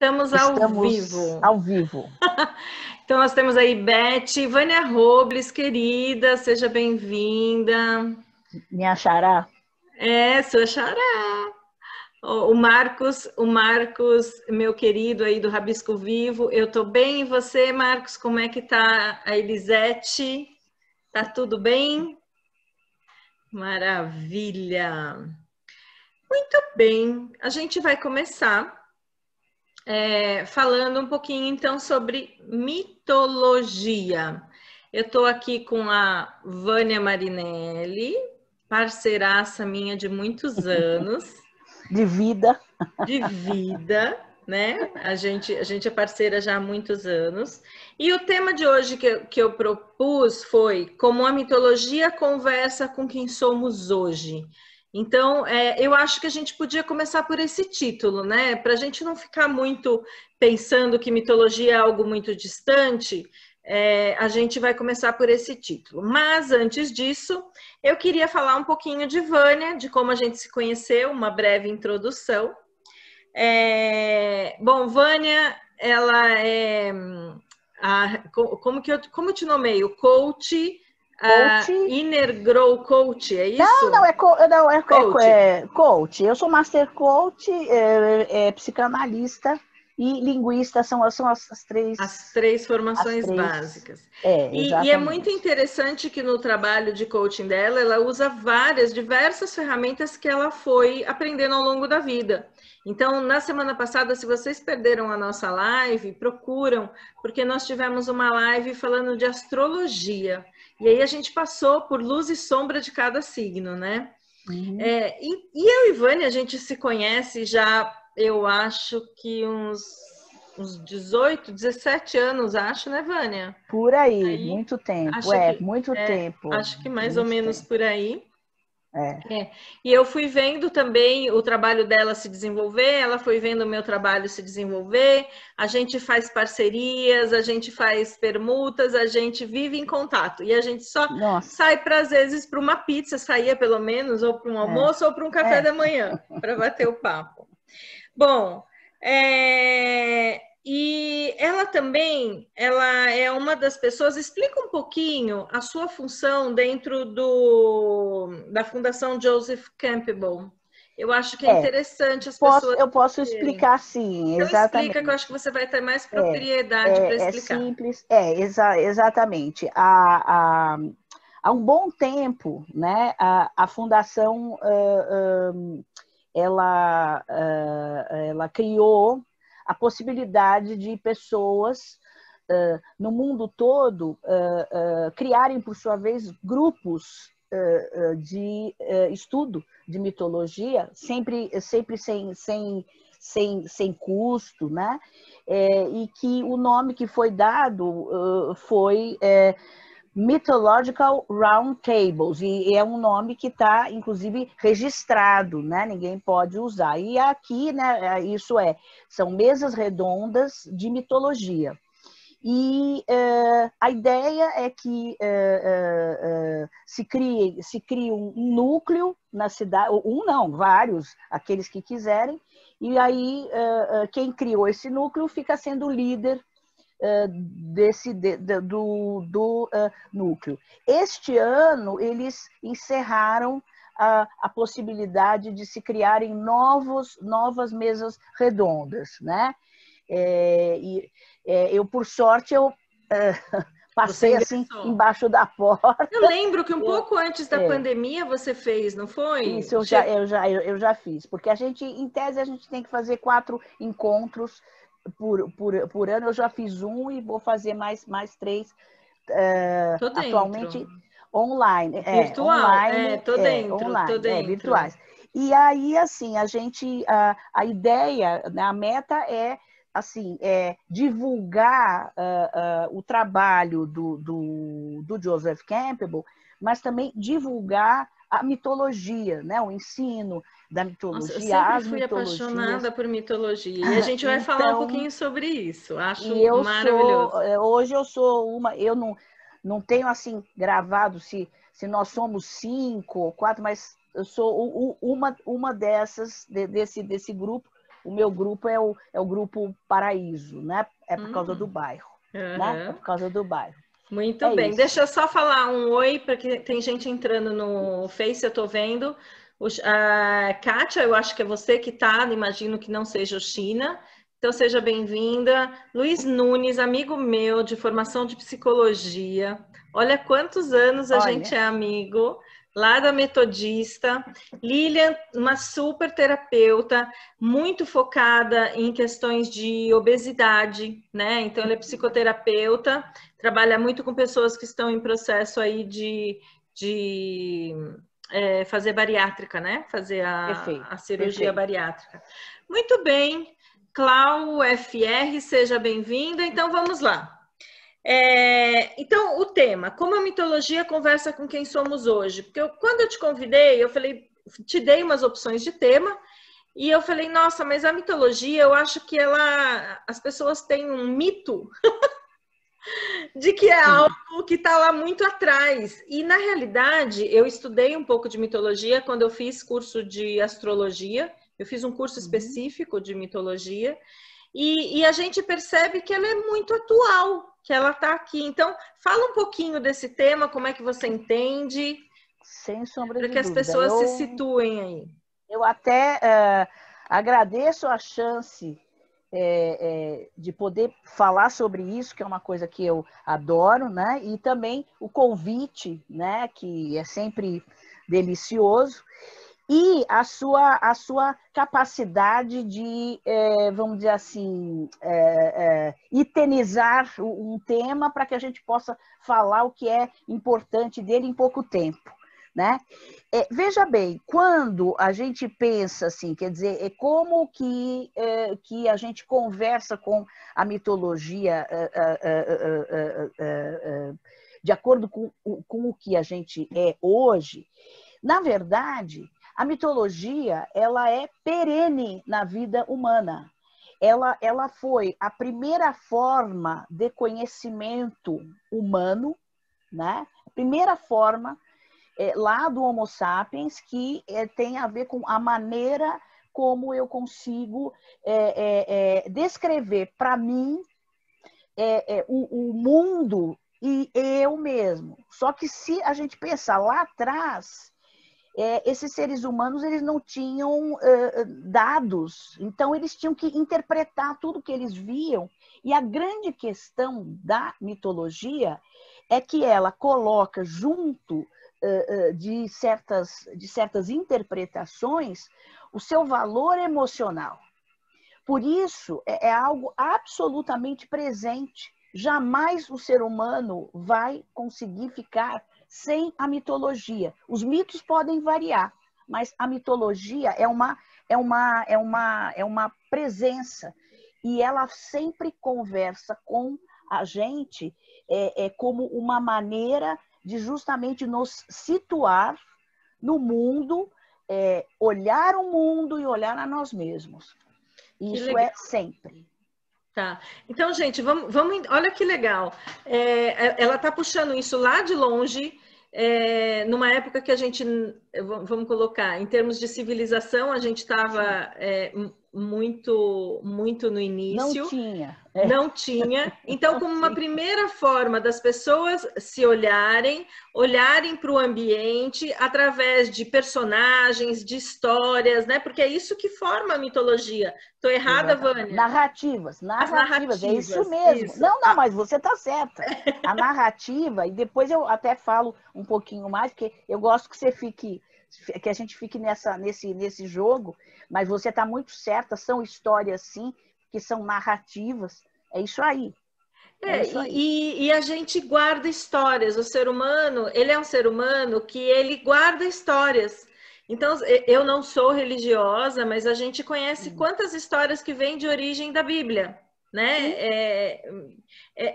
Estamos ao vivo. Ao vivo. Então, nós temos aí Beth, Vânia Robles, querida, seja bem-vinda. Minha xará. Sua xará. O Marcos, meu querido aí do Rabisco Vivo, eu tô bem, e você, Marcos, como é que tá a Elisete? Tá tudo bem? Maravilha! Muito bem, a gente vai começar falando um pouquinho então sobre mitologia. Eu estou aqui com a Vânia Marinelli, parceiraça minha de muitos anos. De vida. De vida, né? A gente é parceira já há muitos anos. E o tema de hoje que eu propus foi como a mitologia conversa com quem somos hoje. Então, eu acho que a gente podia começar por esse título, né? Para a gente não ficar muito pensando que mitologia é algo muito distante, a gente vai começar por esse título. Mas, antes disso, eu queria falar um pouquinho de Vânia, de como a gente se conheceu, uma breve introdução. Bom, Vânia, ela é como eu te nomeio? Coach, Inner Grow Coach, é isso? Não, é coach. Coach. Eu sou Master Coach, psicanalista e linguista, são as três... As três formações básicas. E é muito interessante que no trabalho de coaching dela, ela usa diversas ferramentas que ela foi aprendendo ao longo da vida. Então, na semana passada, se vocês perderam a nossa live, procuram, porque nós tivemos uma live falando de astrologia. E aí a gente passou por luz e sombra de cada signo, né? Uhum. E eu e Vânia, a gente se conhece já, eu acho que uns 18, 17 anos, acho, né, Vânia? Por aí, muito tempo, muito tempo. Acho que mais ou menos por aí. É. E eu fui vendo também o trabalho dela se desenvolver, ela foi vendo o meu trabalho se desenvolver, a gente faz parcerias, a gente faz permutas, a gente vive em contato. E a gente só sai para, às vezes, para uma pizza, saía pelo menos, ou para um almoço, ou para um café da manhã, para bater o papo. Bom, e ela também, ela é uma das pessoas, explica um pouquinho a sua função dentro da Fundação Joseph Campbell. Eu acho que é interessante as pessoas... Eu posso explicar, sim, então, exatamente. explica, que eu acho que você vai ter mais propriedade para explicar. É simples, exatamente. Há um bom tempo, né, a Fundação... ela criou a possibilidade de pessoas no mundo todo criarem, por sua vez, grupos de estudo de mitologia, sempre sem custo, né? E que o nome que foi dado foi Mythological Round Tables, e é um nome que está, inclusive, registrado, né? Ninguém pode usar. E aqui, né, são mesas redondas de mitologia. E a ideia é que se crie um núcleo na cidade, vários, aqueles que quiserem, e aí quem criou esse núcleo fica sendo o líder do núcleo. Este ano, eles encerraram a possibilidade de se criarem novas mesas redondas, né? Eu, por sorte, passei assim embaixo da porta. Eu lembro que um pouco antes da pandemia você fez, não foi? Isso, eu já fiz, porque em tese, a gente tem que fazer 4 encontros por ano. Eu já fiz um e vou fazer mais 3 atualmente online. Virtual? Online, tô dentro, online, tô dentro. Virtuais. E aí, assim, a ideia, a meta é divulgar o trabalho do Joseph Campbell, mas também divulgar a mitologia, né? O ensino da mitologia. Nossa, eu sempre fui apaixonada por mitologia. E a gente vai falar um pouquinho sobre isso. Acho maravilhoso. Hoje eu sou eu não tenho assim gravado se nós somos 5 ou 4, mas eu sou uma desse grupo o meu grupo é o grupo Paraíso, né? É por causa do bairro, né? É por causa do bairro. Muito bem. Isso. Deixa eu só falar um oi, porque tem gente entrando no Face, eu estou vendo. A Kátia, eu acho que é você que está, imagino que não seja o China. Então, seja bem-vinda. Luiz Nunes, amigo meu de formação de psicologia. Olha quantos anos a gente é amigo, lá da Metodista. Lilian, uma super terapeuta, muito focada em questões de obesidade, né? Então, ela é psicoterapeuta, trabalha muito com pessoas que estão em processo aí de fazer bariátrica, né? Fazer a cirurgia bariátrica. Muito bem. Clau FR, seja bem-vinda. Então, vamos lá. Então, o tema, como a mitologia conversa com quem somos hoje? Porque quando eu te convidei, eu falei, te dei umas opções de tema, e eu falei, nossa, mas a mitologia, eu acho que as pessoas têm um mito de que é algo que está lá muito atrás. E, na realidade, eu estudei um pouco de mitologia quando eu fiz curso de astrologia. Eu fiz um curso específico de mitologia e a gente percebe que ela é muito atual, que ela está aqui. Então, fala um pouquinho desse tema, como é que você entende? Sem sombra de dúvida. Para que as pessoas se situem aí. Eu até agradeço a chance de poder falar sobre isso, que é uma coisa que eu adoro, né? E também o convite, né? Que é sempre delicioso. E a sua capacidade de, vamos dizer assim, itemizar um tema para que a gente possa falar o que é importante dele em pouco tempo, né? Veja bem, quando a gente pensa assim, quer dizer, como que a gente conversa com a mitologia de acordo com o que a gente é hoje, na verdade, a mitologia, ela é perene na vida humana. Ela foi a primeira forma de conhecimento humano, né? A primeira forma lá do Homo sapiens que tem a ver com a maneira como eu consigo descrever para mim o mundo e eu mesmo. Só que se a gente pensar lá atrás, esses seres humanos eles não tinham dados, então eles tinham que interpretar tudo que eles viam. E a grande questão da mitologia é que ela coloca junto de certas interpretações o seu valor emocional. Por isso, é algo absolutamente presente. Jamais o ser humano vai conseguir ficar sem a mitologia. Os mitos podem variar, mas a mitologia é uma presença e ela sempre conversa com a gente como uma maneira de justamente nos situar no mundo, olhar o mundo e olhar a nós mesmos. Isso é sempre. Tá. Então, gente, vamos olha que legal. Ela está puxando isso lá de longe, numa época que a gente, vamos colocar, em termos de civilização, a gente estava muito no início. Não tinha. Não tinha. Então, como uma primeira forma das pessoas se olharem para o ambiente através de personagens, de histórias, né? Porque é isso que forma a mitologia. Estou errada, Vânia? Narrativas, é isso mesmo. Isso. Não, mas você está certa. A narrativa, e depois eu até falo um pouquinho mais, porque eu gosto que a gente fique nesse jogo, mas você está muito certa, são histórias sim, que são narrativas, é isso aí. E a gente guarda histórias, o ser humano, ele é um ser humano que ele guarda histórias. Então, eu não sou religiosa, mas a gente conhece quantas histórias que vêm de origem da Bíblia, né?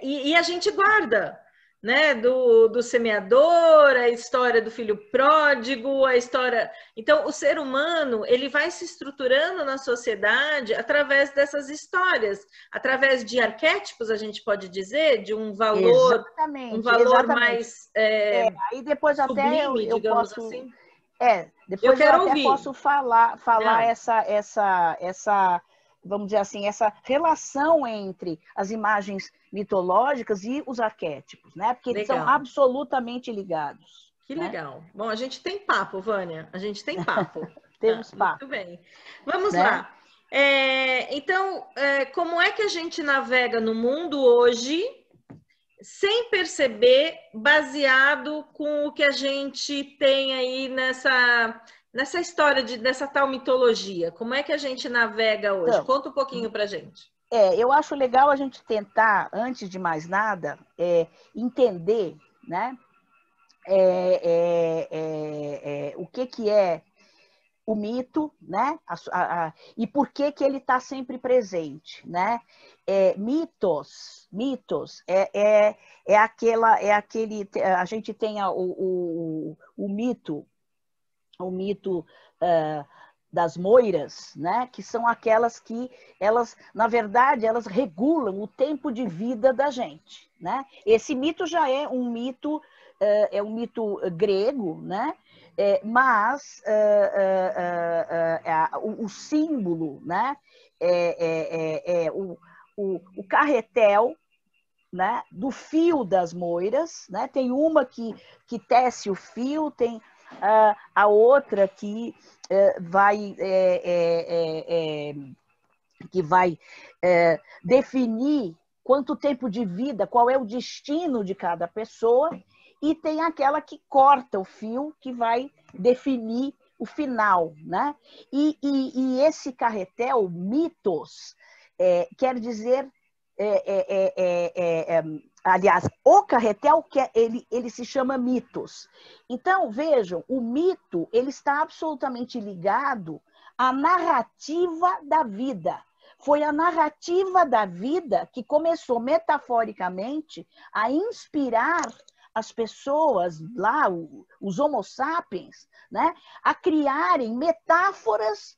E a gente guarda, né? Do semeador, a história do filho pródigo, a história... Então, o ser humano, ele vai se estruturando na sociedade através dessas histórias, através de arquétipos, a gente pode dizer, de um valor, exatamente. mais aí depois sublime, até eu digamos posso... assim. Depois eu até ouvir. posso falar essa vamos dizer assim, essa relação entre as imagens mitológicas e os arquétipos, né? Porque eles são absolutamente ligados. Que né? legal. Bom, a gente tem papo, Vânia. A gente tem papo. Temos papo. Muito bem. Vamos né? lá. Então, como é que a gente navega no mundo hoje sem perceber, baseado com o que a gente tem aí nessa história dessa tal mitologia? Como é que a gente navega hoje? Então, Conta um pouquinho pra gente. Eu acho legal a gente tentar, antes de mais nada, entender, né, o que é o mito, né, e por que ele está sempre presente, né? Mitos aquele, a gente tem o mito das moiras, né? Que são aquelas que elas, na verdade, elas regulam o tempo de vida da gente, né? Esse mito já é um mito grego, né? Mas o símbolo, né? O carretel, né? Do fio das moiras, né? Tem uma que tece o fio, tem a outra que vai definir quanto tempo de vida, qual é o destino de cada pessoa, e tem aquela que corta o fio, que vai definir o final, né? E esse carretel, mitos, quer dizer, aliás, o carretel, ele se chama mitos. Então, vejam, o mito ele está absolutamente ligado à narrativa da vida. Foi a narrativa da vida que começou, metaforicamente, a inspirar as pessoas lá, os homo sapiens, né, a criarem metáforas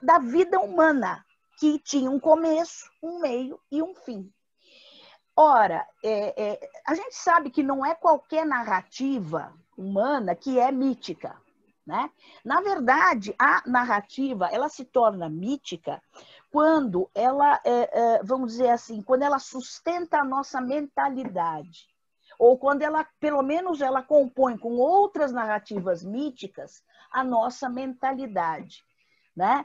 da vida humana, que tinha um começo, um meio e um fim. Ora, a gente sabe que não é qualquer narrativa humana que é mítica, né? Na verdade, a narrativa ela se torna mítica quando ela, vamos dizer assim, quando ela sustenta a nossa mentalidade, ou quando ela, pelo menos, ela compõe com outras narrativas míticas a nossa mentalidade, né?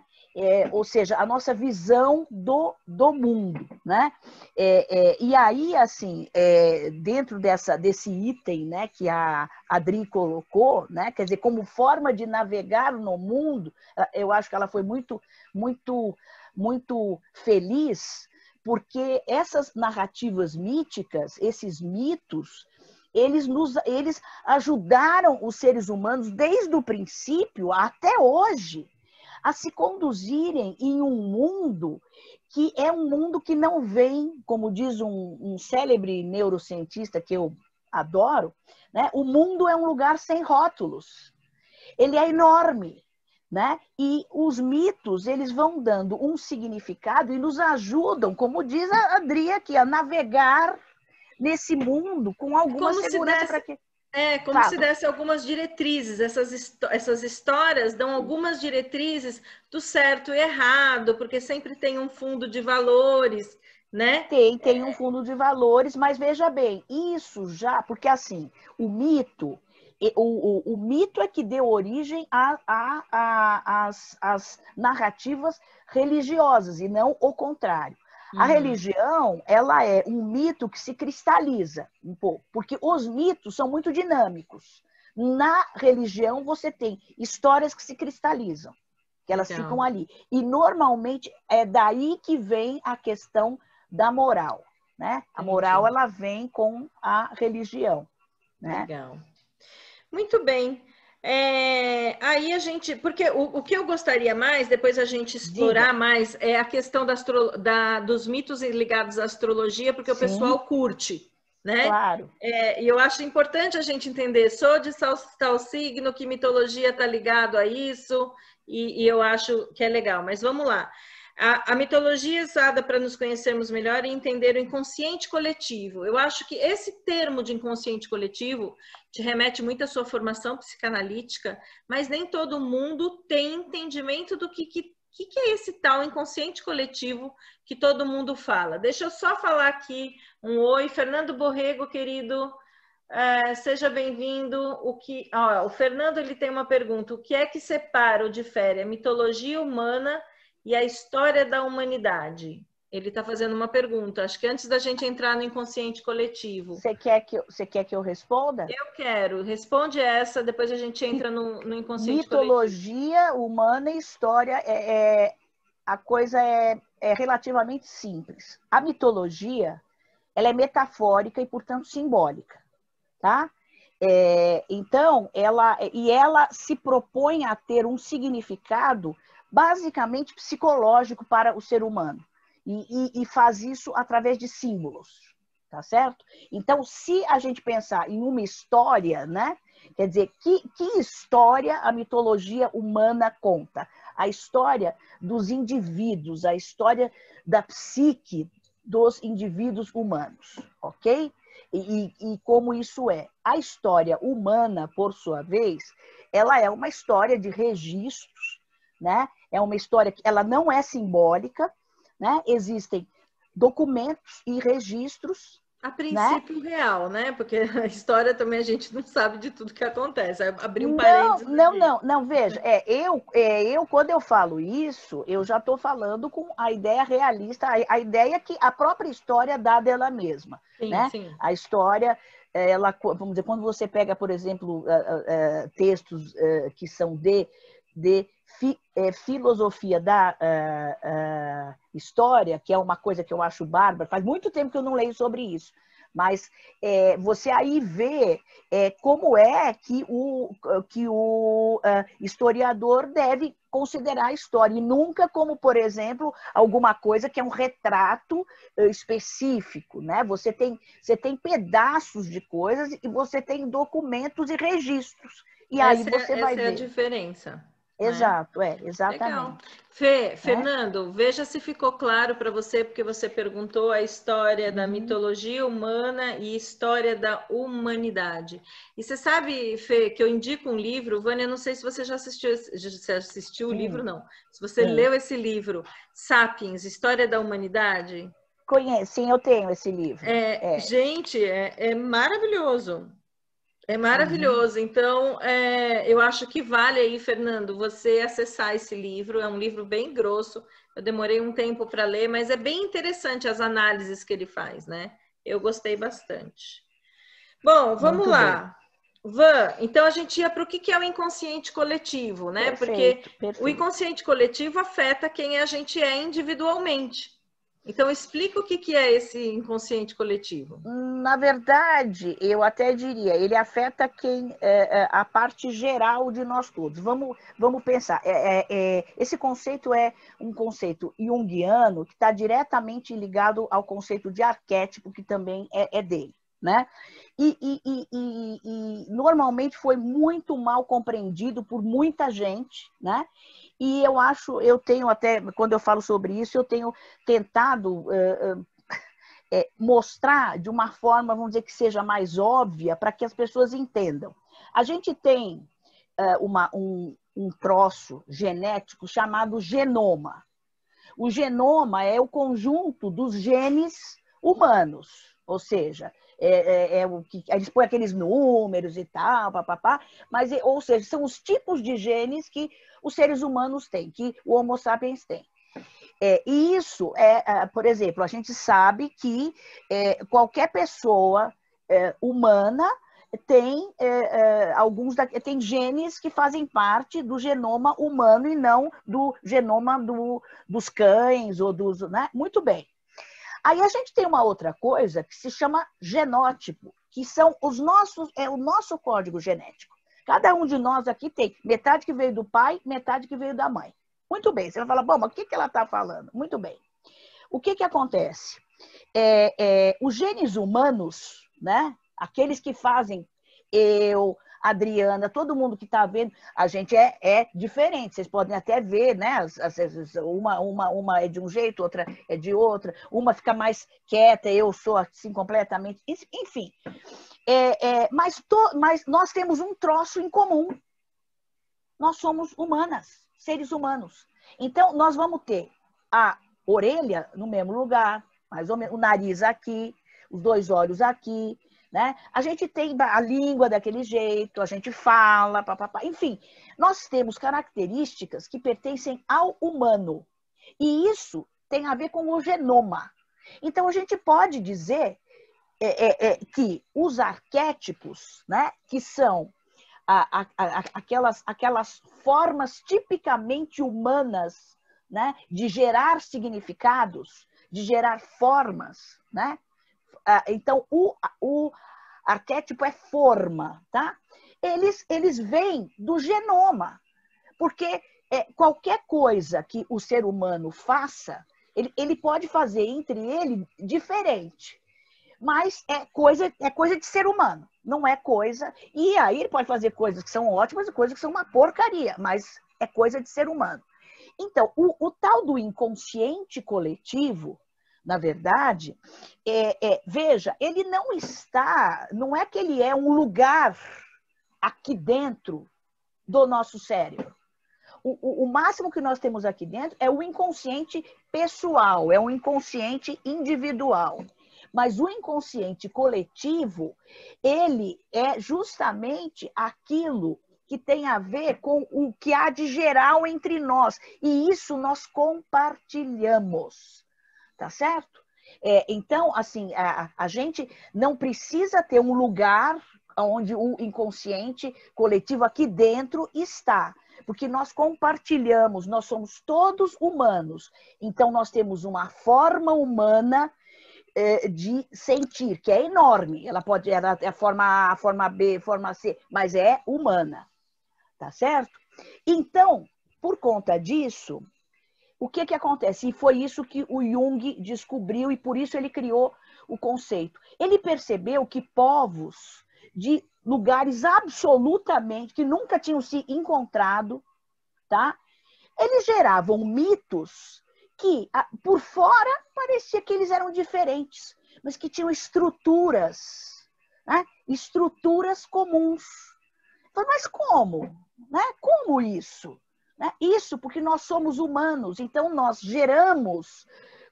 Ou seja, a nossa visão do mundo, né? E aí, assim, dentro desse item, né, que a Adri colocou, né, quer dizer, como forma de navegar no mundo, eu acho que ela foi muito, muito, muito feliz, porque essas narrativas míticas, esses mitos, eles ajudaram os seres humanos desde o princípio até hoje a se conduzirem em um mundo que é um mundo que não vem, como diz um célebre neurocientista que eu adoro, né? O mundo é um lugar sem rótulos. Ele é enorme, né? E os mitos, eles vão dando um significado e nos ajudam, como diz a Adri aqui, a navegar nesse mundo com alguma segurança para que... como se desse algumas diretrizes, essas histórias dão algumas diretrizes do certo e errado, porque sempre tem um fundo de valores, né? Tem um fundo de valores, mas veja bem, isso já, porque assim, o mito é que deu origem às narrativas religiosas, e não o contrário. A religião, ela é um mito que se cristaliza um pouco, porque os mitos são muito dinâmicos. Na religião, você tem histórias que se cristalizam, que elas ficam ali. E, normalmente, é daí que vem a questão da moral, né? A moral, ela vem com a religião, né? Legal. Muito bem. Aí a gente, porque o que eu gostaria mais, depois a gente explorar mais, é a questão dos mitos ligados à astrologia, porque o pessoal curte, né? Claro. E eu acho importante a gente entender, sou de tal signo, que mitologia está ligado a isso, e eu acho que é legal. Mas vamos lá. A mitologia é usada para nos conhecermos melhor e entender o inconsciente coletivo. Eu acho que esse termo de inconsciente coletivo te remete muito à sua formação psicanalítica, mas nem todo mundo tem entendimento do que que é esse tal inconsciente coletivo que todo mundo fala? Deixa eu só falar aqui um oi. Fernando Borrego, querido, seja bem-vindo. O Fernando ele tem uma pergunta. O que é que separa ou difere a mitologia humana e a história da humanidade? Ele está fazendo uma pergunta. Acho que antes da gente entrar no inconsciente coletivo. Você quer que eu responda? Eu quero. Responde essa, depois a gente entra no inconsciente mitologia coletivo. humana e história a coisa é relativamente simples. A mitologia, ela é metafórica e, portanto, simbólica, tá? Então, ela se propõe a ter um significado basicamente psicológico para o ser humano e faz isso através de símbolos, tá certo? Então, se a gente pensar em uma história, né? Quer dizer, que história a mitologia humana conta? A história dos indivíduos, a história da psique dos indivíduos humanos, ok? E como isso é. A história humana, por sua vez, ela é uma história de registros, né? É uma história que ela não é simbólica, né? Existem documentos e registros. A princípio, né? Real, né? Porque a história também a gente não sabe de tudo que acontece. Abrir um parênteses. Não, veja, eu quando eu falo isso, eu já estou falando com a ideia realista, a ideia que a própria história dá dela mesma. Sim, né? Sim. A história, vamos dizer, quando você pega, por exemplo, textos que são de filosofia da história, que é uma coisa que eu acho bárbara, faz muito tempo que eu não leio sobre isso, mas você aí vê como é que o historiador deve considerar a história, e nunca como, por exemplo, alguma coisa que é um retrato específico, né? Você tem pedaços de coisas e você tem documentos e registros, e aí você vai ver. Essa é a diferença. Exato, exatamente. Legal. Fernando, veja se ficou claro para você, porque você perguntou a história da mitologia humana e história da humanidade. E você sabe, Fê, que eu indico um livro, Vânia, não sei se você já assistiu o livro, não. Se você leu esse livro, Sapiens, História da Humanidade. Sim, eu tenho esse livro. Gente, é maravilhoso. É maravilhoso. Então, eu acho que vale aí, Fernando, você acessar esse livro. É um livro bem grosso. Eu demorei um tempo para ler, mas é bem interessante as análises que ele faz, né? Eu gostei bastante. Bom, vamos lá. Van, então a gente ia para o que é o inconsciente coletivo, né? Perfeito, porque o inconsciente coletivo afeta quem a gente é individualmente. Então, explica o que é esse inconsciente coletivo. Na verdade, eu até diria, ele afeta a parte geral de nós todos. Vamos pensar. Esse conceito é um conceito junguiano que está diretamente ligado ao conceito de arquétipo, que também é dele. Né? E normalmente foi muito mal compreendido por muita gente, né? E eu tenho até, quando eu falo sobre isso, eu tenho tentado mostrar de uma forma, vamos dizer, que seja mais óbvia, para que as pessoas entendam. A gente tem um troço genético chamado genoma. O genoma é o conjunto dos genes humanos, ou seja, o que eles põem aqueles números e tal, papapá, mas, ou seja, são os tipos de genes que os seres humanos têm, que o Homo sapiens tem. E isso por exemplo, a gente sabe que qualquer pessoa humana tem tem genes que fazem parte do genoma humano e não do genoma dos cães ou dos, né? Muito bem. Aí a gente tem uma outra coisa que se chama genótipo, que são o nosso código genético. Cada um de nós aqui tem metade que veio do pai, metade que veio da mãe. Muito bem, você vai falar, bom, mas o que ela está falando? Muito bem. O que acontece? Os genes humanos, né? Aqueles que fazem eu, Adriana, todo mundo que está vendo, a gente é diferente. Vocês podem até ver, né? Uma é de um jeito, outra é de outra. Uma fica mais quieta, eu sou assim completamente. Enfim. Mas nós temos um troço em comum. Nós somos humanas, seres humanos. Então, nós vamos ter a orelha no mesmo lugar, mais ou menos, o nariz aqui, os dois olhos aqui, né? A gente tem a língua daquele jeito, a gente fala, papapá. Enfim, nós temos características que pertencem ao humano. E isso tem a ver com o genoma. Então, a gente pode dizer que os arquétipos, né, que são aquelas formas tipicamente humanas, né, de gerar significados, de gerar formas, né? Então, o arquétipo é forma, tá? Eles vêm do genoma, porque qualquer coisa que o ser humano faça, ele pode fazer entre ele diferente, mas é coisa de ser humano, não é coisa... E aí ele pode fazer coisas que são ótimas e coisas que são uma porcaria, mas é coisa de ser humano. Então, o tal do inconsciente coletivo, na verdade, veja, ele não é que ele é um lugar aqui dentro do nosso cérebro. O máximo que nós temos aqui dentro é o inconsciente pessoal, é o inconsciente individual. Mas o inconsciente coletivo, ele é justamente aquilo que tem a ver com o que há de geral entre nós. E isso nós compartilhamos. Tá certo? Então, assim, a gente não precisa ter um lugar onde o inconsciente coletivo aqui dentro está, porque nós compartilhamos, nós somos todos humanos. Então, nós temos uma forma humana de sentir, que é enorme. Ela pode ser a forma A, a forma B, a forma C, mas é humana. Tá certo? Então, por conta disso... O que acontece? E foi isso que o Jung descobriu e por isso ele criou o conceito. Ele percebeu que povos de lugares absolutamente que nunca tinham se encontrado, tá? Eles geravam mitos que por fora parecia que eles eram diferentes, mas que tinham estruturas, né? Estruturas comuns. Mas como? Né? Como isso? Isso porque nós somos humanos, então nós geramos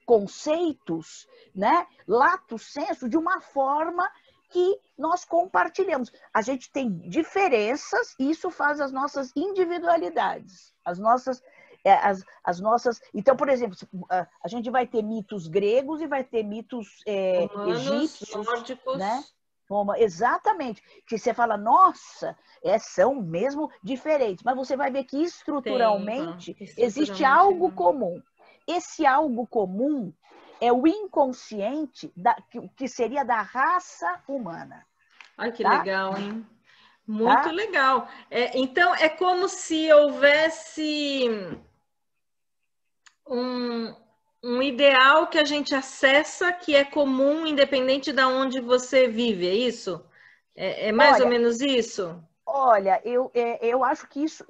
conceitos, né, lato sensu, de uma forma que nós compartilhamos. A gente tem diferenças e isso faz as nossas individualidades, as nossas... Então, por exemplo, a gente vai ter mitos gregos e vai ter mitos egípcios, nórdicos, né? Exatamente, que você fala, nossa, são mesmo diferentes, mas você vai ver que estruturalmente existe algo comum. Esse algo comum é o inconsciente que seria da raça humana. Ai, que legal, hein? Muito legal. Então, é como se houvesse um ideal que a gente acessa, que é comum, independente de onde você vive, é isso? É mais ou menos isso? Olha, eu acho que isso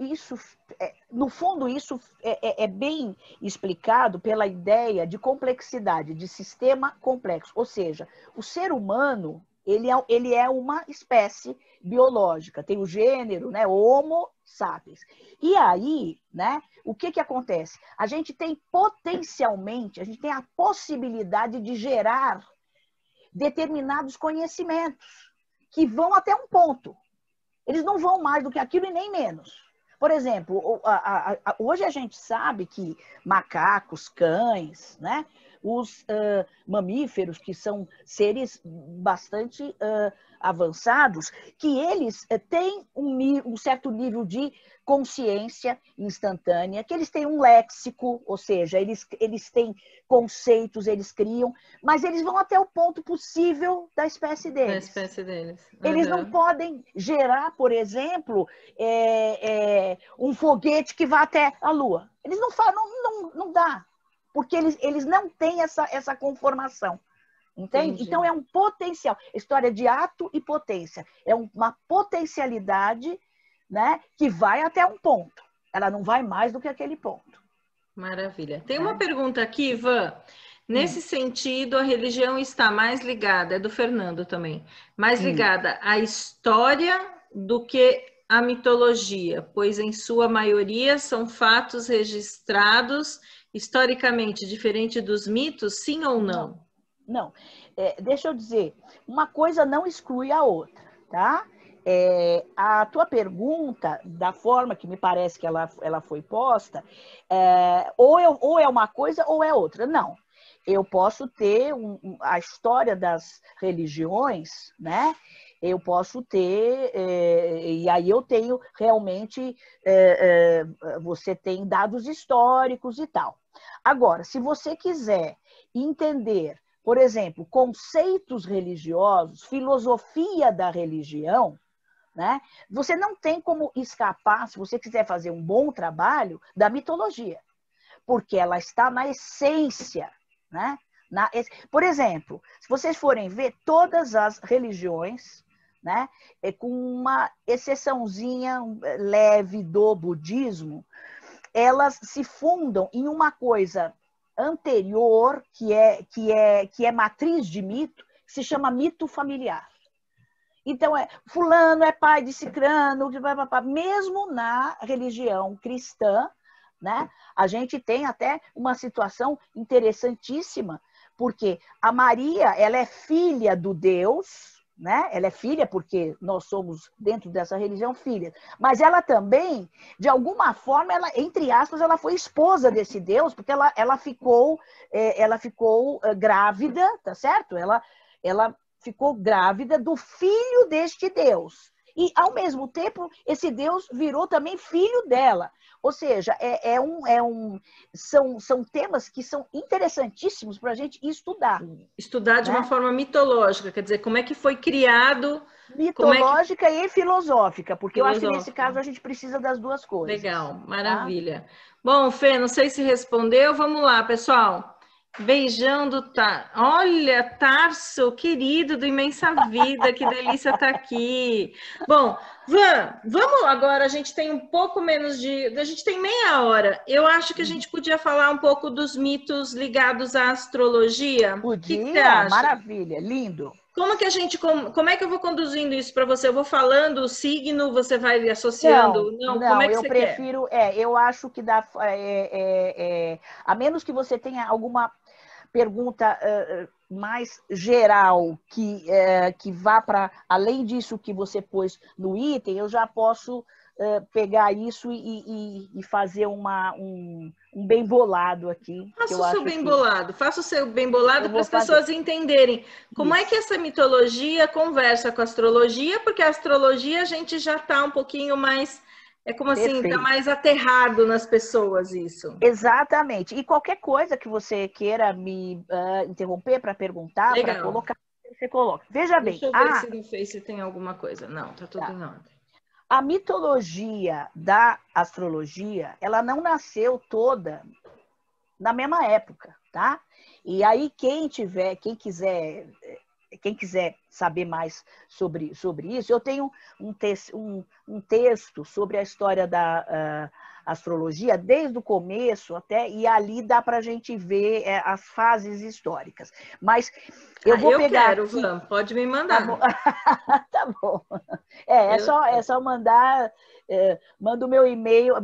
no fundo, isso é bem explicado pela ideia de complexidade, de sistema complexo. Ou seja, o ser humano, ele é uma espécie biológica, tem o gênero, né, Homo sapiens. E aí, né, o que acontece? A gente tem potencialmente, a gente tem a possibilidade de gerar determinados conhecimentos que vão até um ponto. Eles não vão mais do que aquilo e nem menos. Por exemplo, hoje a gente sabe que macacos, cães, né, os mamíferos, que são seres bastante avançados, que eles têm um certo nível de consciência instantânea, que eles têm um léxico, ou seja, eles têm conceitos, eles criam, mas eles vão até o ponto possível da espécie deles. Da espécie deles. Eles não podem gerar, por exemplo, um foguete que vá até a Lua. Eles não falam, não dá, porque eles não têm essa conformação. Entende? Entendi. Então é um potencial. História de ato e potência. É uma potencialidade, né, que vai até um ponto. Ela não vai mais do que aquele ponto. Maravilha. Tem uma pergunta aqui, Ivan. Nesse sentido, a religião está mais ligada, é do Fernando também, mais ligada à história do que a mitologia, pois em sua maioria são fatos registrados historicamente diferente dos mitos, sim ou não? Não. Deixa eu dizer, uma coisa não exclui a outra, tá? A tua pergunta, da forma que me parece que ela foi posta, ou é uma coisa ou é outra. Não. Eu posso ter a história das religiões, né? Eu posso ter, e aí eu tenho realmente, você tem dados históricos e tal. Agora, se você quiser entender, por exemplo, conceitos religiosos, filosofia da religião, né? Você não tem como escapar, se você quiser fazer um bom trabalho, da mitologia, porque ela está na essência, né? Por exemplo, se vocês forem ver todas as religiões, né, com uma exceçãozinha leve do budismo, elas se fundam em uma coisa anterior, que é matriz de mito, que se chama mito familiar. Então, fulano é pai de cicrano, mesmo na religião cristã, né, a gente tem até uma situação interessantíssima, porque a Maria, ela é filha do Deus, né? Ela é filha porque nós somos, dentro dessa religião, filhas. Mas ela também, de alguma forma, ela, entre aspas, ela foi esposa desse Deus, porque ela ficou grávida, tá certo? Ela ficou grávida do filho deste Deus. E, ao mesmo tempo, esse Deus virou também filho dela. Ou seja, são temas que são interessantíssimos para a gente estudar. Estudar de uma forma mitológica, quer dizer, como é que foi criado... Mitológica e filosófica, porque eu acho que nesse caso a gente precisa das duas coisas. Legal, maravilha. Tá? Bom, Fê, não sei se respondeu. Vamos lá, pessoal. Beijando, olha, Tarso, querido do Imensa Vida, que delícia estar aqui. Bom, vamos agora, a gente tem um pouco menos a gente tem meia hora. Eu acho que a gente podia falar um pouco dos mitos ligados à astrologia. Podia, maravilha, lindo. Como é que eu vou conduzindo isso para você? Eu vou falando o signo, você vai associando? Não, como é que eu prefiro, eu acho que dá, a menos que você tenha alguma pergunta mais geral que vá para além disso que você pôs no item, eu já posso pegar isso e fazer um bem bolado aqui. Faça o seu bem bolado para as pessoas entenderem como é que essa mitologia conversa com a astrologia, porque a astrologia a gente já está um pouquinho mais, como assim, está mais aterrado nas pessoas isso. Exatamente. E qualquer coisa que você queira me interromper para perguntar, para colocar, você coloca. Veja bem. Deixa eu ver se no Face tem alguma coisa. Não, está tudo em ordem. A mitologia da astrologia, ela não nasceu toda na mesma época, tá? E aí quem quiser saber mais sobre isso, eu tenho um texto sobre a história da astrologia desde o começo até, e ali dá para a gente ver as fases históricas. Mas eu vou pegar. Quero, Van, pode me mandar. Tá bom. Tá bom. É só mandar. Manda o meu e-mail.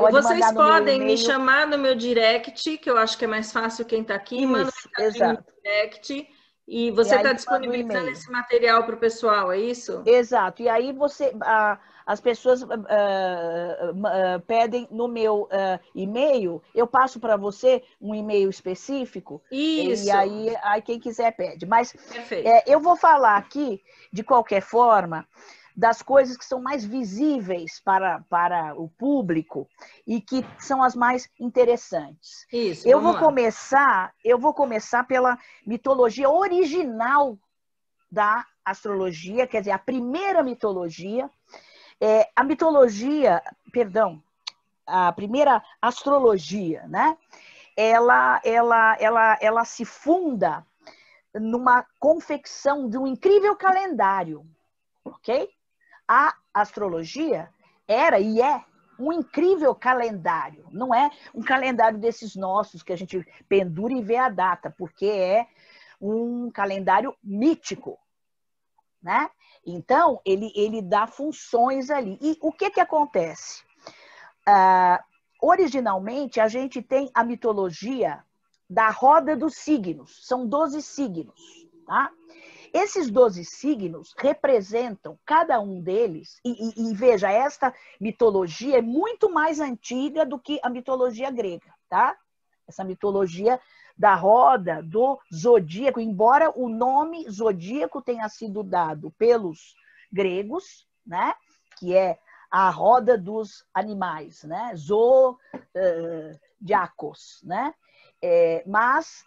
Ou vocês podem me chamar no meu direct, que eu acho que é mais fácil quem está aqui. Manda no direct. E você está disponibilizando esse material para o pessoal, é isso? Exato. E aí as pessoas pedem no meu e-mail, eu passo para você um e-mail específico. Isso. E aí quem quiser pede. Mas eu vou falar aqui, de qualquer forma, das coisas que são mais visíveis para o público e que são as mais interessantes. Isso, eu vou começar pela mitologia original da astrologia, quer dizer, a primeira mitologia. A primeira astrologia, né? Ela se funda numa confecção de um incrível calendário, ok? A astrologia era e é um incrível calendário. Não é um calendário desses nossos que a gente pendura e vê a data, porque é um calendário mítico. né? Então, ele dá funções ali. E o que acontece? Originalmente, a gente tem a mitologia da roda dos signos. São 12 signos, tá? Esses 12 signos representam cada um deles, e veja, esta mitologia é muito mais antiga do que a mitologia grega, tá? Essa mitologia da roda do zodíaco, embora o nome zodíaco tenha sido dado pelos gregos, né? Que é a roda dos animais, né? Zodiacos, né? Mas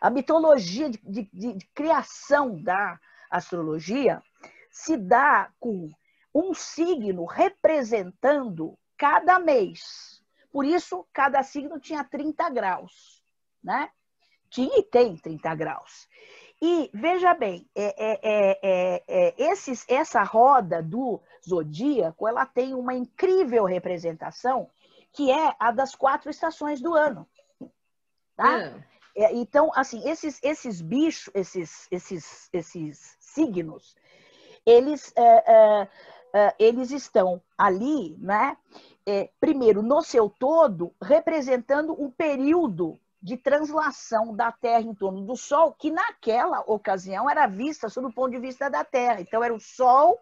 a mitologia de criação da astrologia se dá com um signo representando cada mês. Por isso, cada signo tinha 30 graus, né? Tinha e tem 30 graus. E, veja bem, essa roda do zodíaco, ela tem uma incrível representação, que é a das 4 estações do ano. Tá? Então, assim, esses bichos, esses signos, eles estão ali, né? Primeiro, no seu todo, representando um período de translação da Terra em torno do Sol, que naquela ocasião era vista sob o ponto de vista da Terra. Então, era o Sol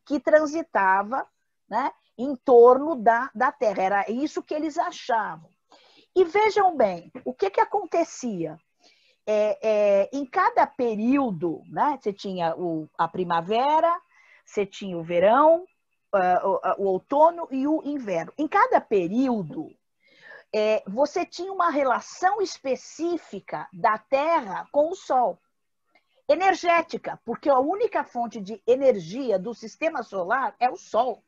que transitava, né, em torno da Terra. Era isso que eles achavam. E vejam bem, o que acontecia? Em cada período, né, você tinha a primavera, você tinha o verão, o outono e o inverno. Em cada período, você tinha uma relação específica da Terra com o Sol. Energética, porque a única fonte de energia do sistema solar é o Sol.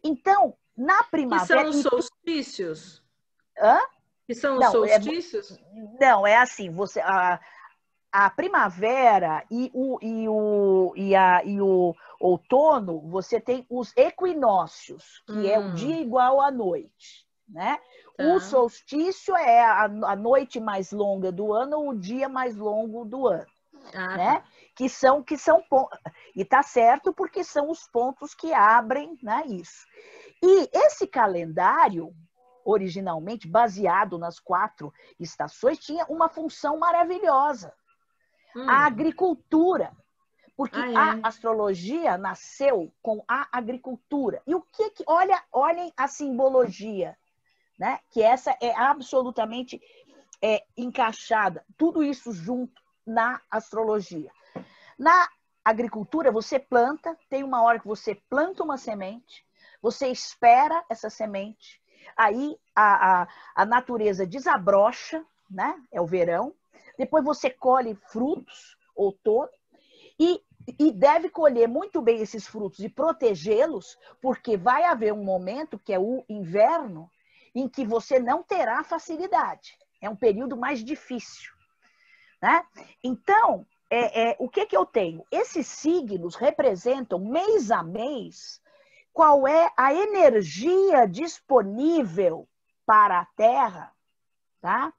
Então, na primavera... Que são os solstícios? Hã? Que são os solstícios? Não, é assim, a primavera e o outono, você tem os equinócios, que é o dia igual à noite, né? Tá. O solstício é a noite mais longa do ano ou o dia mais longo do ano, né? Tá. Que são e tá certo porque são os pontos que abrem, né, isso. E esse calendário, originalmente baseado nas 4 estações, tinha uma função maravilhosa. A agricultura. Porque a astrologia nasceu com a agricultura. E olhem a simbologia, né? Que essa é absolutamente encaixada. Tudo isso junto na astrologia. Na agricultura, você planta, tem uma hora que você planta uma semente, você espera essa semente, aí a natureza desabrocha, né? É o verão. Depois você colhe frutos, outono, e deve colher muito bem esses frutos e protegê-los, porque vai haver um momento, que é o inverno, em que você não terá facilidade. É um período mais difícil, né? Então, o que eu tenho? Esses signos representam, mês a mês, qual é a energia disponível para a Terra, tá?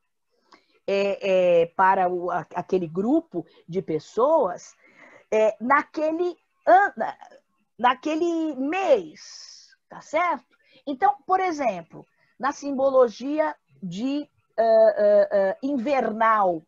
Para aquele grupo de pessoas, naquele mês, tá certo? Então, por exemplo, na simbologia de invernal,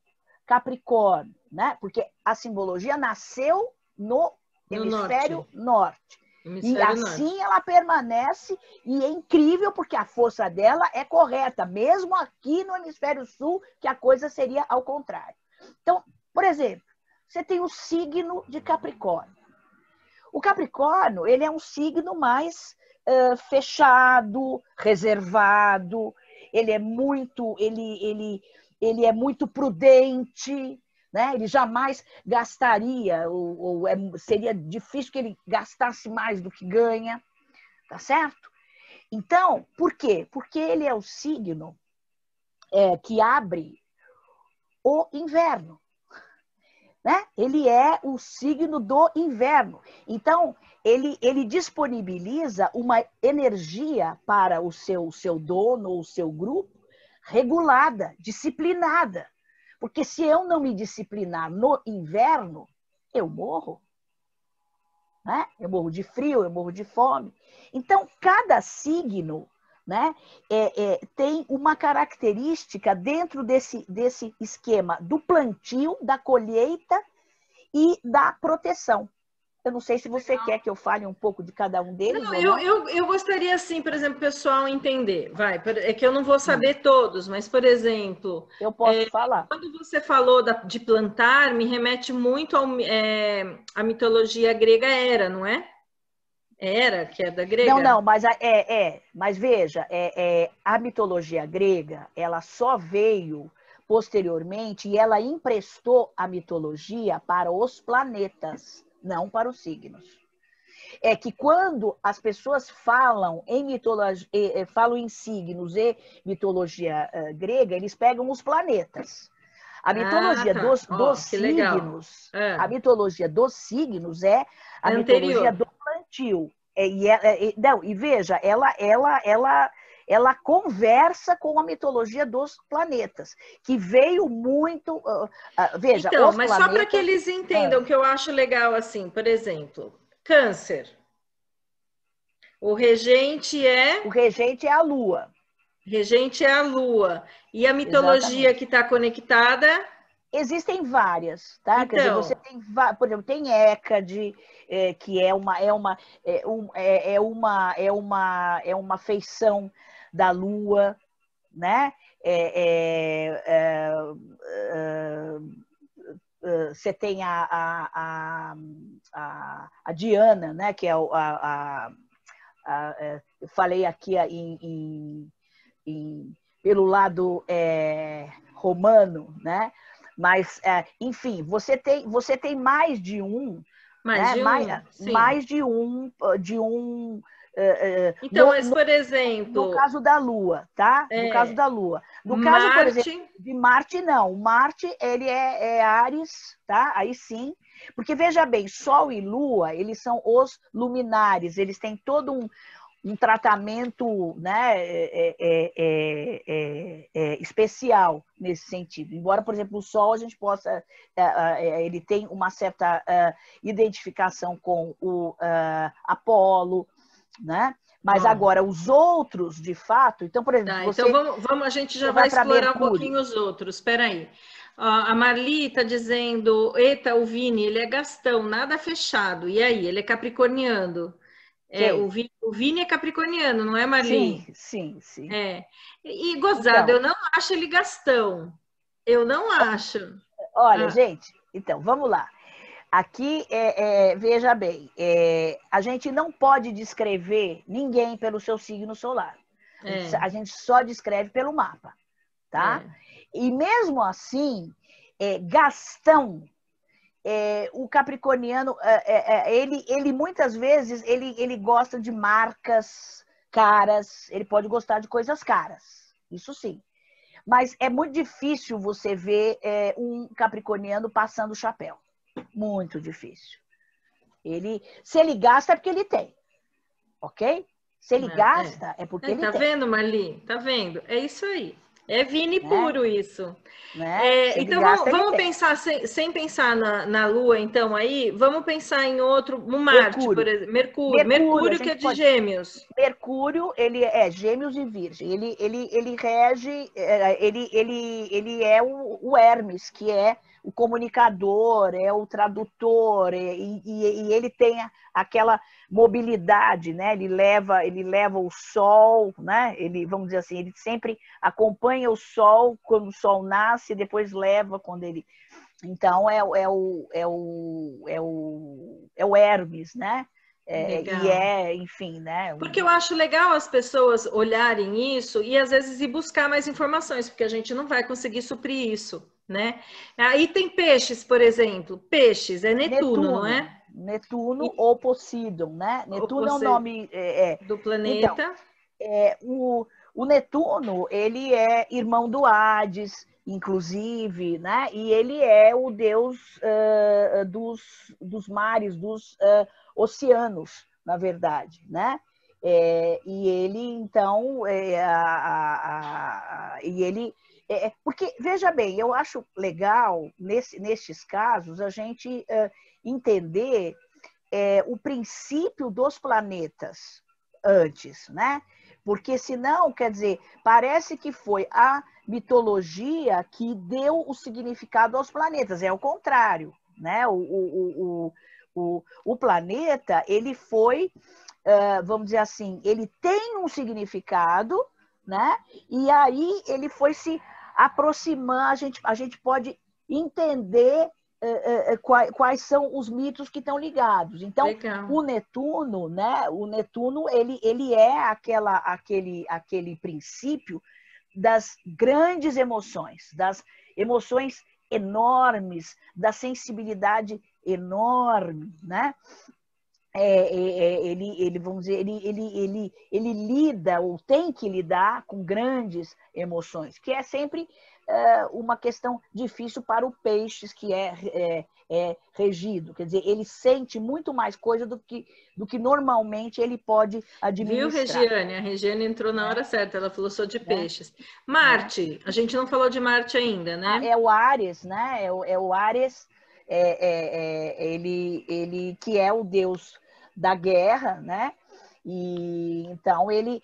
Capricórnio, né? Porque a simbologia nasceu no hemisfério norte. E assim ela permanece, e é incrível porque a força dela é correta, mesmo aqui no hemisfério sul, que a coisa seria ao contrário. Então, por exemplo, você tem o signo de Capricórnio. O Capricórnio, ele é um signo mais fechado, reservado, ele é muito prudente, né? Ele jamais gastaria, seria difícil que ele gastasse mais do que ganha, tá certo? Então, por quê? Porque ele é o signo que abre o inverno, né? Ele é o signo do inverno. Então, ele disponibiliza uma energia para o seu dono ou o seu grupo regulada, disciplinada. Porque se eu não me disciplinar no inverno, eu morro. Né? Eu morro de frio, eu morro de fome. Então, cada signo, né, tem uma característica dentro desse esquema do plantio, da colheita e da proteção. Eu não sei se você quer que eu fale um pouco de cada um deles Não, ou não. eu gostaria, assim, por exemplo, pessoal entender. É que eu não vou saber todos, mas, por exemplo, eu posso falar. quando você falou de plantar, me remete muito à mitologia grega Hera, não é? Hera, que é da grega? Não, mas mas veja, a mitologia grega, ela só veio posteriormente e ela emprestou a mitologia para os planetas, não para os signos. É que quando as pessoas falam em mitologia, falam em signos e mitologia grega, eles pegam os planetas. A mitologia tá. dos signos, a mitologia dos signos é a mitologia anterior do plantio. E veja, ela conversa com a mitologia dos planetas, que veio muito. Veja, então, os mas planetas. Só para que eles entendam que eu acho legal, assim, por exemplo, Câncer. O regente é. O regente é a Lua. Regente é a Lua. E a mitologia Exatamente. que está conectada? Existem várias, tá? Então, quer dizer, você tem, por exemplo, tem Hécade, que é uma feição da Lua, né? Você tem a Diana, né? Que é eu falei aqui pelo lado romano, né? Mas, enfim, você tem mais de um, mais né? de um, sim. Mais de um. Então, mas, por exemplo... No caso da Lua, tá? No caso da Lua. No caso, Marte... por exemplo, de Marte, não. Marte, ele é Áries, tá? Aí sim. Porque, veja bem, Sol e Lua, eles são os luminares, eles têm todo um tratamento, né, especial nesse sentido. Embora, por exemplo, o Sol a gente possa, ele tem uma certa identificação com o Apolo, né? Mas agora os outros, de fato, então, por exemplo, você... Então vamos, a gente já vai explorar um pouquinho os outros. Espera aí. A Marli está dizendo, eita, o Vini, ele é Gastão, nada fechado. E aí, ele é capricorniano. O Vini é capricorniano, não é, Marli? Sim. E gozado, então, eu não acho ele Gastão. Eu não acho. Olha, gente, então, vamos lá. Aqui, veja bem, a gente não pode descrever ninguém pelo seu signo solar. A gente só descreve pelo mapa, tá? E mesmo assim, Gastão, o capricorniano, ele muitas vezes, ele gosta de marcas caras, ele pode gostar de coisas caras, isso sim. Mas é muito difícil você ver um capricorniano passando chapéu. Muito difícil. Se ele gasta, é porque ele tem. Ok? Se ele gasta, é porque ele tem. Tá vendo, Marli? Tá vendo? É isso aí. É Vini puro isso. Né? Então vamos pensar, sem pensar na Lua, então, aí, vamos pensar em outro, no Marte, por exemplo. Mercúrio que é de Gêmeos. Mercúrio, ele é Gêmeos e Virgem. Ele rege, ele é o Hermes, que é o comunicador, é o tradutor, e ele tem aquela mobilidade, né? Ele leva o sol, né? Vamos dizer assim, ele sempre acompanha o sol quando o sol nasce, depois leva quando ele... Então, é o Hermes, né? Enfim, né? Porque eu acho legal as pessoas olharem isso e às vezes ir buscar mais informações, porque a gente não vai conseguir suprir isso, né? Aí tem peixes, por exemplo. Peixes é Netuno, não é? Netuno ou Poseidon, né? Netuno é o nome do planeta. Então, o Netuno, ele é irmão do Hades, inclusive, né? E ele é o deus dos mares, dos oceanos, na verdade, né? E ele, então, Porque, veja bem, eu acho legal, nestes casos, a gente entender o princípio dos planetas antes, né? Porque senão, quer dizer, parece que foi a mitologia que deu o significado aos planetas, é o contrário, né? O planeta, ele foi, vamos dizer assim, ele tem um significado, né? E aí ele foi se aproximar, a gente pode entender quais são os mitos que estão ligados. Então, Legal. o Netuno, né? O Netuno, ele é aquele princípio das grandes emoções, das emoções enormes, da sensibilidade enorme, né? Vamos dizer, ele lida ou tem que lidar com grandes emoções, que é sempre uma questão difícil para o peixes, que é regido. Quer dizer, ele sente muito mais coisa do que normalmente ele pode Viu, administrar. Regiane? A Regiane entrou na hora certa, ela falou sou de peixes. Marte, a gente não falou de Marte ainda, né? É o Áries, né? É o Áries, ele que é o deus da guerra, né? E então ele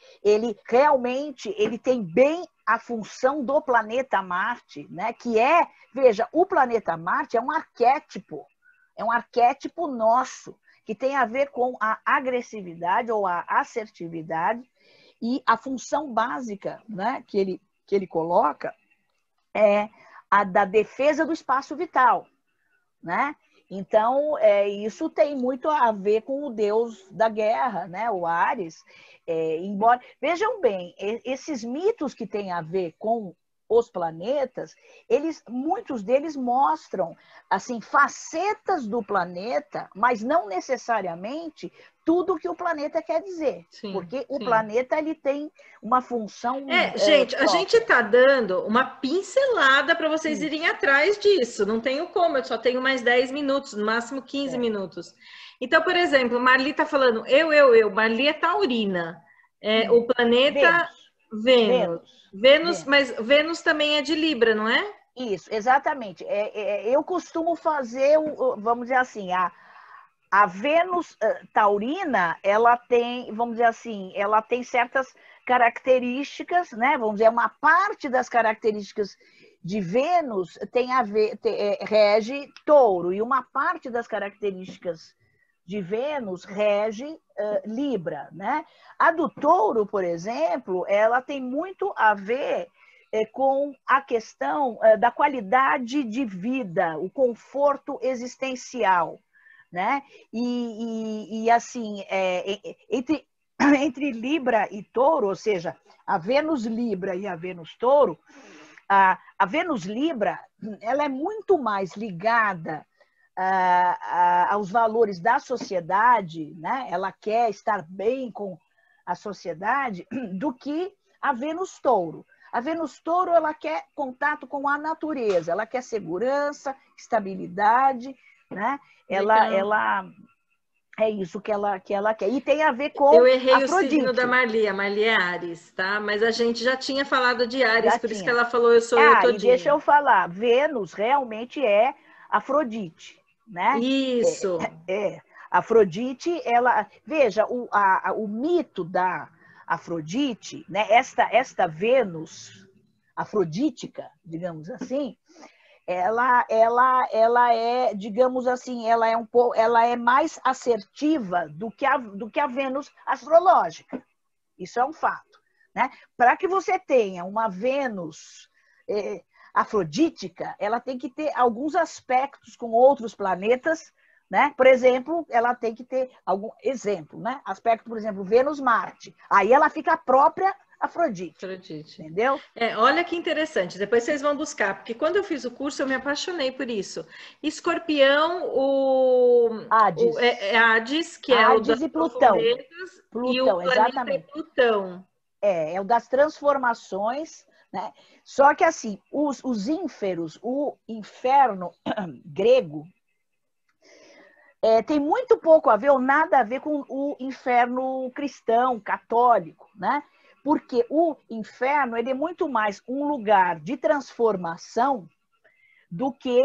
realmente ele tem bem a função do planeta Marte, né? Que veja, o planeta Marte é um arquétipo nosso que tem a ver com a agressividade ou a assertividade, e a função básica, né, que ele coloca é a da defesa do espaço vital, né? Então, isso tem muito a ver com o deus da guerra, né? O Áries. Embora, vejam bem, esses mitos que têm a ver com os planetas, muitos deles mostram assim facetas do planeta, mas não necessariamente tudo que o planeta quer dizer, sim, porque o planeta ele tem uma função gente, própria. A gente está dando uma pincelada para vocês irem atrás disso, não tenho como, eu só tenho mais 10 minutos, no máximo 15 minutos. Então, por exemplo, Marli está falando, Marli é taurina, o planeta Vênus, mas Vênus também é de Libra, não é? Isso, exatamente. Eu costumo fazer, vamos dizer assim, a Vênus taurina, ela tem, vamos dizer assim, ela tem certas características, né? Vamos dizer, uma parte das características de Vênus tem a ver, rege touro, e uma parte das características de Vênus rege Libra, né? A do touro, por exemplo, ela tem muito a ver com a questão da qualidade de vida, o conforto existencial, né? E assim, entre Libra e Touro, ou seja, a Vênus Libra e a Vênus Touro, a Vênus Libra, ela é muito mais ligada aos valores da sociedade, né? Ela quer estar bem com a sociedade, do que a Vênus Touro. A Vênus Touro, ela quer contato com a natureza, ela quer segurança, estabilidade, né? Ela é isso que ela quer. E tem a ver com eu errei Afrodite. O signo da Marli, a Marli é Áries, tá? Mas a gente já tinha falado de Áries, por isso que ela falou eu sou eu todinha. E deixa eu falar, Vênus realmente é Afrodite, né? Isso. Afrodite, ela... Veja, o mito da Afrodite, né? Esta Vênus afrodítica, digamos assim, ela é, digamos assim, ela é mais assertiva do que a Vênus astrológica. Isso é um fato, né? Para que você tenha uma Vênus afrodítica, ela tem que ter alguns aspectos com outros planetas, né? Por exemplo, ela tem que ter algum exemplo, né? Aspecto, por exemplo, Vênus-Marte. Aí ela fica a própria Afrodite. Entendeu? Olha que interessante. Depois vocês vão buscar, porque quando eu fiz o curso eu me apaixonei por isso. Escorpião, Hades. Hades, que é o das e Plutão. E o planeta exatamente. É Plutão. É o das transformações, né? Só que assim, os ínferos, o inferno grego, tem muito pouco a ver ou nada a ver com o inferno cristão, católico, né? Porque o inferno ele é muito mais um lugar de transformação do que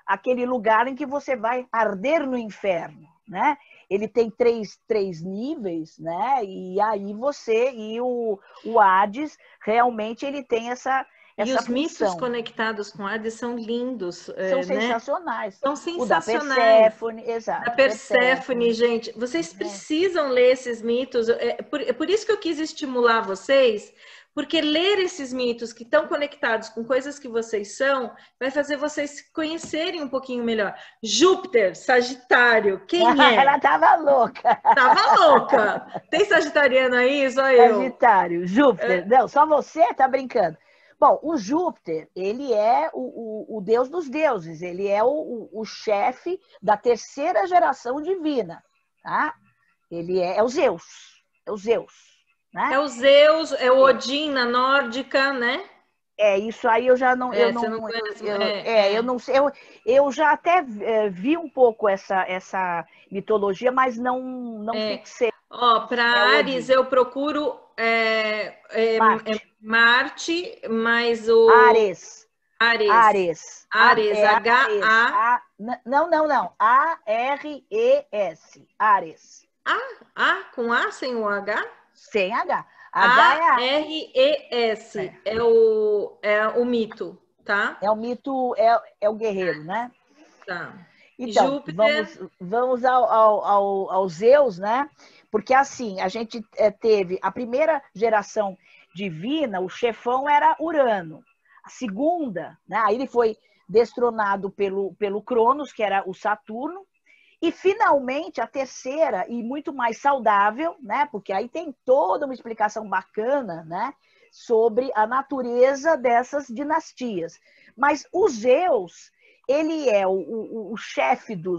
aquele lugar em que você vai arder no inferno, né? Ele tem três níveis, né? E aí o Hades realmente ele tem essa E os função. mitos conectados com Hades são lindos, São né? sensacionais. São O da sensacionais. Perséfone, exato. Da Perséfone, gente. Vocês precisam ler esses mitos. É por isso que eu quis estimular vocês, porque ler esses mitos que estão conectados com coisas que vocês são, vai fazer vocês se conhecerem um pouquinho melhor. Júpiter, Sagitário, quem é? Ela estava louca. Tava louca. Tem sagitariano aí? Só eu. Sagitário, Júpiter. Não, só você tá brincando. Bom, o Júpiter, ele é o deus dos deuses, ele é o chefe da terceira geração divina, tá? Ele é o Zeus, né? É o Zeus, é o Odin na nórdica, né? Isso aí eu já não, eu não sei, eu já até vi um pouco essa mitologia, mas não fixei. Ó, para Áries eu procuro Marte, mas o Ares. H-A. Não. A-R-E-S. Ares. Com A sem o H? Sem H. A-R-E-S. É o mito, tá? É o mito, é o guerreiro, né? Tá. Então, Júpiter... vamos ao Zeus, né? Porque assim, a gente teve a primeira geração divina, o chefão era Urano. A segunda, né? Aí ele foi destronado pelo Cronos, que era o Saturno. E, finalmente, a terceira, e muito mais saudável, né? Porque aí tem toda uma explicação bacana, né? Sobre a natureza dessas dinastias. Mas o Zeus, ele é o chefe do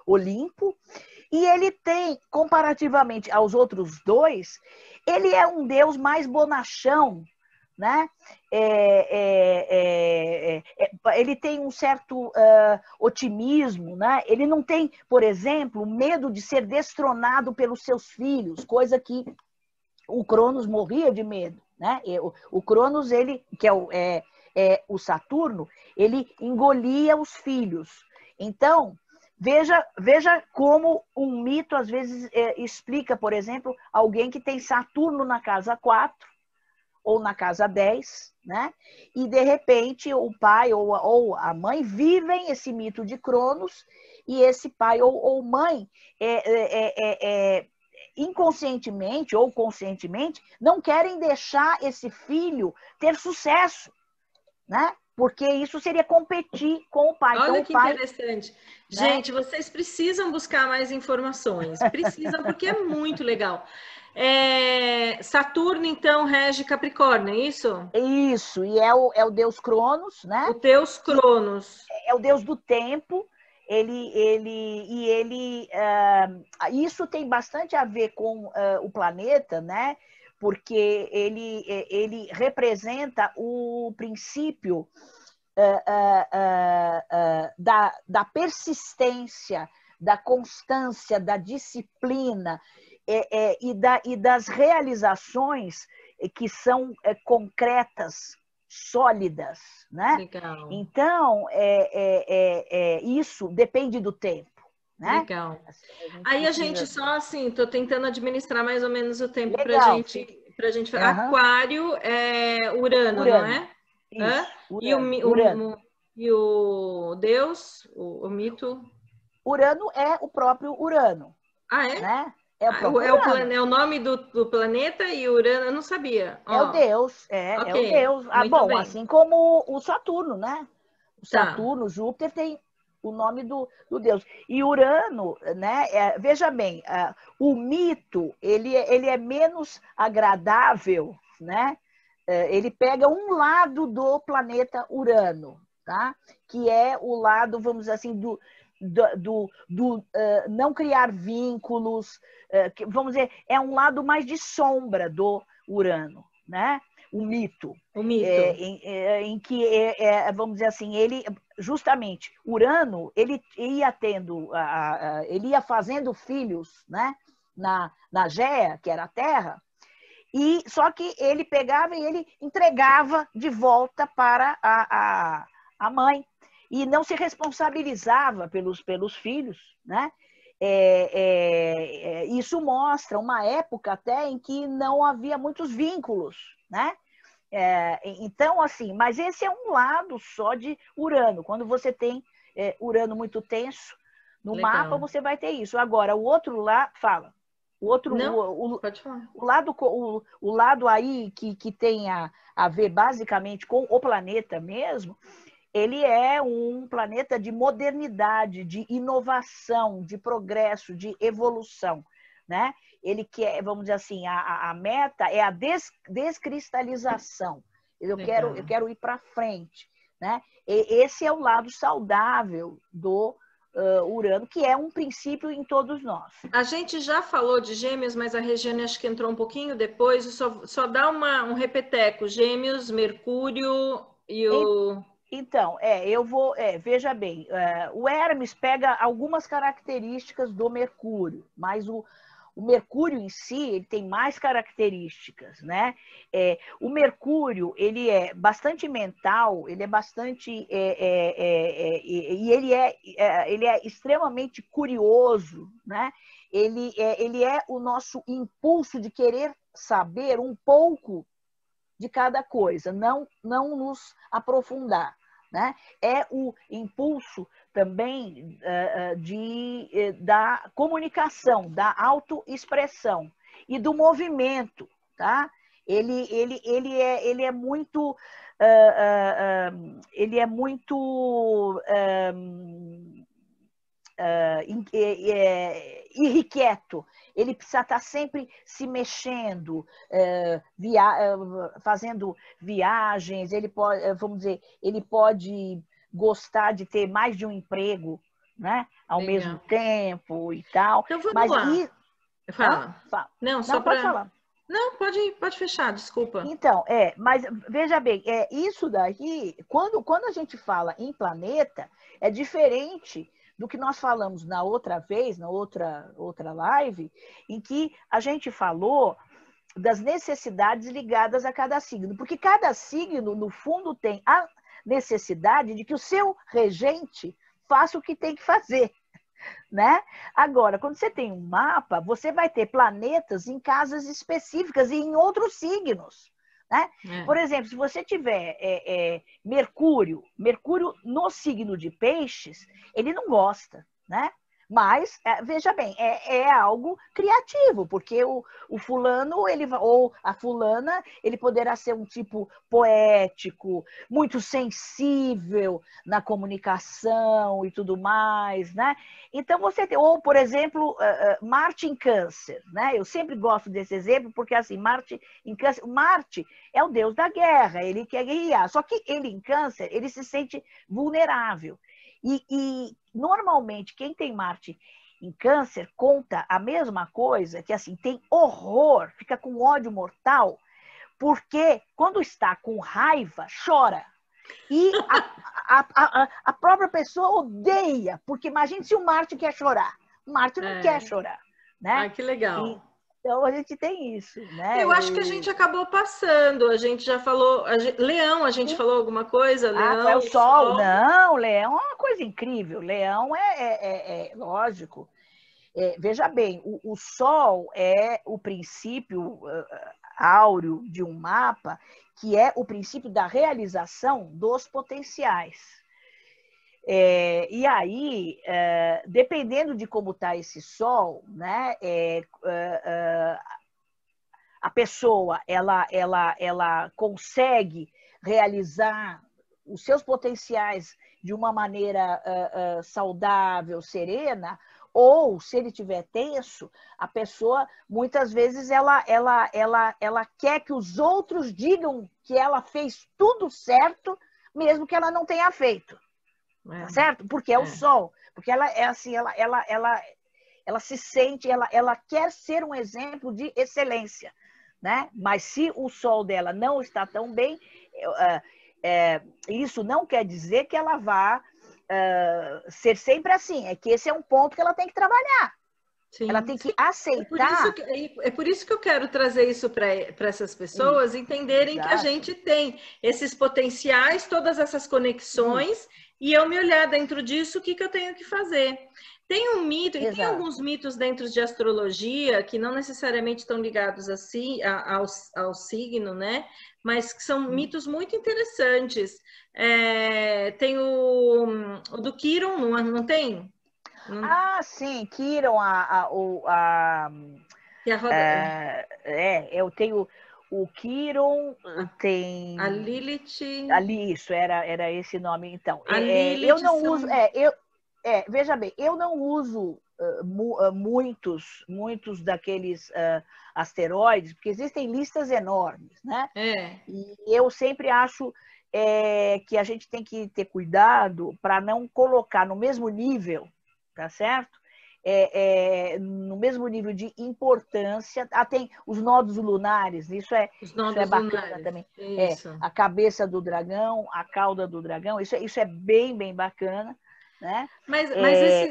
Olimpo, e ele tem, comparativamente aos outros dois, ele é um deus mais bonachão, né? Ele tem um certo otimismo, né? Ele não tem, por exemplo, medo de ser destronado pelos seus filhos, coisa que o Cronos morria de medo, né? O Cronos, ele, que é o Saturno, ele engolia os filhos. Então, veja como um mito às vezes explica, por exemplo, alguém que tem Saturno na casa 4 ou na casa 10, né? E de repente o pai ou a mãe vivem esse mito de Cronos, e esse pai ou mãe inconscientemente ou conscientemente não querem deixar esse filho ter sucesso, né? Porque isso seria competir com o pai. Olha então, que o pai, interessante. Né? Gente, vocês precisam buscar mais informações. Precisam, porque é muito legal. Saturno, então, rege Capricórnio, é isso? Isso, e é o deus Cronos, né? O deus Cronos. É o deus do tempo. Isso tem bastante a ver com o planeta, né? Porque ele representa o princípio da persistência, da constância, da disciplina e das realizações que são concretas, sólidas, né? Legal. Então, isso depende do tempo. Né? Legal. Aí a gente só assim, estou tentando administrar mais ou menos o tempo para gente. Uhum. Aquário é Urano, não é? Isso, Urano. E o Deus, o mito? Urano é o próprio Urano. É? Né? É o próprio Urano. É o nome do planeta, e Urano, eu não sabia. É o Deus, é o Deus. Bem. Assim como o Saturno, né? O Saturno, Júpiter tem o nome do Deus. E Urano, né? Veja bem, o mito, ele é menos agradável, né? Ele pega um lado do planeta Urano, tá? Que é o lado, vamos dizer assim, do não criar vínculos, vamos dizer, é um lado mais de sombra do Urano, né? O mito. Em que, vamos dizer assim, ele, justamente, Urano, ele ia fazendo filhos, né? na Géa, que era a terra, e só que ele pegava e ele entregava de volta para a mãe e não se responsabilizava pelos filhos, né? Isso mostra uma época até em que não havia muitos vínculos, né? Então, assim, mas esse é um lado só de Urano. Quando você tem Urano muito tenso no mapa, você vai ter isso. Agora, o outro lá, fala. O outro, não, pode falar. O lado aí que tem a ver basicamente com o planeta mesmo, ele é um planeta de modernidade, de inovação, de progresso, de evolução, né? Ele quer, vamos dizer assim, a meta é a descristalização. Eu quero ir para frente, né? Esse é o lado saudável do Urano, que é um princípio em todos nós. A gente já falou de Gêmeos, mas a Regiane acho que entrou um pouquinho depois. Só dá um repeteco. Gêmeos, Mercúrio e o... Então, veja bem, o Hermes pega algumas características do Mercúrio, mas o Mercúrio em si ele tem mais características, né? O Mercúrio ele é bastante mental, ele é bastante e ele é extremamente curioso, né? Ele é o nosso impulso de querer saber um pouco de cada coisa, não nos aprofundar. Né? É o impulso também da comunicação, da autoexpressão e do movimento. Tá? Ele é muito irrequieto. Ele precisa estar sempre se mexendo, fazendo viagens, ele pode, vamos dizer, ele pode gostar de ter mais de um emprego, né? Ao mesmo tempo e tal. Então vamos lá. Fala. Não, pode falar. Não, pode fechar, desculpa. Então, mas veja bem, isso daí, quando a gente fala em planeta, é diferente do que nós falamos na outra vez, na outra live, em que a gente falou das necessidades ligadas a cada signo. Porque cada signo, no fundo, tem a necessidade de que o seu regente faça o que tem que fazer. Né? Agora, quando você tem um mapa, você vai ter planetas em casas específicas e em outros signos. Né? Por exemplo, se você tiver Mercúrio no signo de Peixes, ele não gosta, né? Mas, veja bem, é algo criativo, porque o fulano, ou a fulana, ele poderá ser um tipo poético, muito sensível na comunicação e tudo mais, né? Então, você tem, ou, por exemplo, Marte em Câncer, né? Eu sempre gosto desse exemplo, porque, assim, Marte em Câncer, Marte é o deus da guerra, ele quer guerrear, só que ele em Câncer, ele se sente vulnerável. E normalmente quem tem Marte em Câncer conta a mesma coisa, que assim, tem horror, fica com ódio mortal, porque quando está com raiva, chora. E a própria pessoa odeia, porque imagine se o Marte quer chorar. O Marte não quer chorar. Né? Que legal. Então, a gente tem isso, né? Eu acho que a gente acabou passando. A gente já falou... Leão, a gente falou alguma coisa? Leão, é o Sol. Não, Leão é uma coisa incrível. Leão lógico. Veja bem, o Sol é o princípio áureo de um mapa, que é o princípio da realização dos potenciais. E aí, dependendo de como está esse Sol, né, a pessoa ela consegue realizar os seus potenciais de uma maneira saudável, serena, ou se ele estiver tenso, a pessoa muitas vezes ela quer que os outros digam que ela fez tudo certo, mesmo que ela não tenha feito. Tá certo? Porque é o Sol. Porque ela é assim, ela se sente, ela quer ser um exemplo de excelência. Né? Mas se o Sol dela não está tão bem, isso não quer dizer que ela vá ser sempre assim. É que esse é um ponto que ela tem que trabalhar. Ela Sim, tem sim. que aceitar. É por isso que eu quero trazer isso para essas pessoas entenderem que a Exato. gente tem esses potenciais, todas essas conexões, e eu me olhar dentro disso, o que eu tenho que fazer. Tem um mito, e tem alguns Exato. mitos dentro de astrologia que não necessariamente estão ligados assim ao signo, né? Mas que são mitos muito interessantes. Tem o do Quiron, não tem? Ah, sim, Kiron, Que a roda, eu tenho o Kiron, a tem Lilith. ali, isso era esse nome. Então, A eu Lilith não uso, são. veja bem, eu não uso muitos daqueles asteroides, porque existem listas enormes, né? E eu sempre acho que a gente tem que ter cuidado para não colocar no mesmo nível, tá certo? No mesmo nível de importância. Tem os nodos lunares, Os isso é nodos bacana lunares. também. Isso. A cabeça do dragão, a cauda do dragão, isso é bem, bem bacana. Né?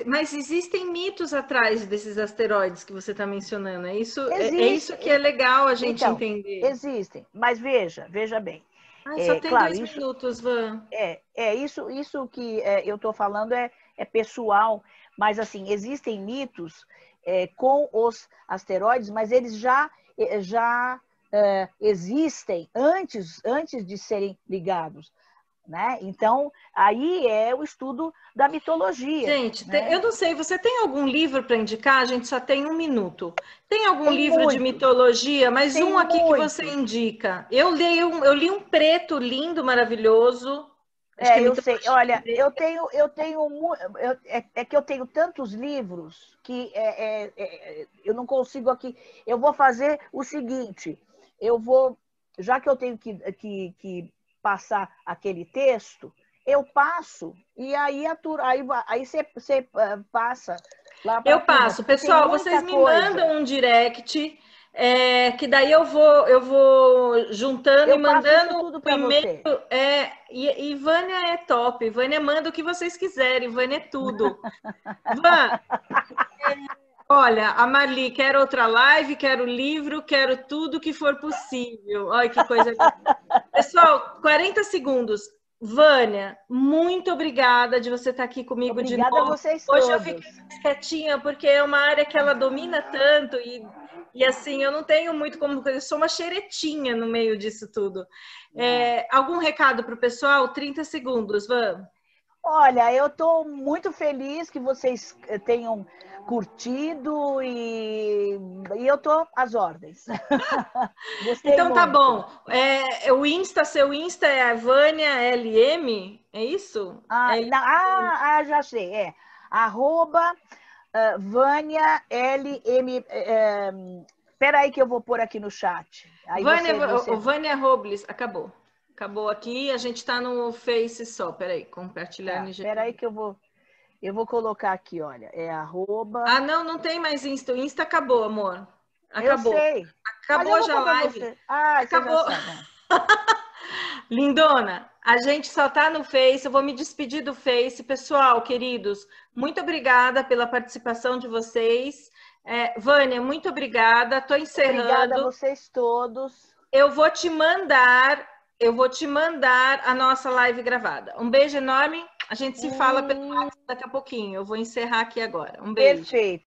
Mas existem mitos atrás desses asteroides que você está mencionando. É isso Existe. que é legal a gente Então, entender. existem, mas veja bem. Só tem Claro, 2 minutos, Van. Isso que eu estou falando é pessoal, mas assim, existem mitos com os asteroides, mas eles já existem antes de serem ligados. Né? Então, aí é o estudo da mitologia. Gente, Né? eu não sei, você tem algum livro para indicar? A gente só tem 1 minuto. Tem algum Tem livro de muitos, mitologia? Mais tem um aqui que você muitos. indica. Eu li um preto lindo, maravilhoso. Acho que é Eu sei. mitologia Olha, grega. é que eu tenho tantos livros que eu não consigo aqui. Eu vou fazer o seguinte: já que eu tenho que passar aquele texto, eu passo e aí aí você passa lá para a Eu turma, passo. porque tem Pessoal, vocês muita me mandam coisa. um direct, que daí eu vou juntando e Eu passo isso mandando tudo o para e-mail. você. E Vânia é top. Vânia manda o que vocês quiserem. Vânia é tudo. Vânia, olha, a Marli, quero outra live, quero livro, quero tudo que for possível. Olha que coisa linda. Pessoal, 40 segundos. Vânia, muito obrigada de você estar aqui comigo de Obrigada a novo. vocês Hoje eu todos. fiquei mais quietinha, porque é uma área que ela domina tanto e assim, eu não tenho muito como... Eu sou uma xeretinha no meio disso tudo. Algum recado para o pessoal? 30 segundos, Van. Olha, eu estou muito feliz que vocês tenham curtido e eu estou às ordens. Gostei Então tá muito. bom. Seu Insta é a Vânia LM? É isso? Já sei. Arroba Vânia LM. Espera aí que eu vou pôr aqui no chat. Aí você... Vânia Robles, acabou. Acabou aqui, a gente está no Face só. Peraí, compartilhar no Espera aí que eu vou colocar aqui, olha. Arroba... não tem mais Insta. O Insta acabou, amor. Eu Acabou. sei. Mas eu Acabou vou já a pôr para live. você. Você já Acabou. sabe. Lindona, a gente só tá no Face, eu vou me despedir do Face. Pessoal, queridos, muito obrigada pela participação de vocês. Vânia, muito obrigada. Estou encerrando. Obrigada a vocês todos. Eu vou te mandar a nossa live gravada. Um beijo enorme. A gente se fala pelo WhatsApp daqui a pouquinho. Eu vou encerrar aqui agora. Um beijo. Perfeito.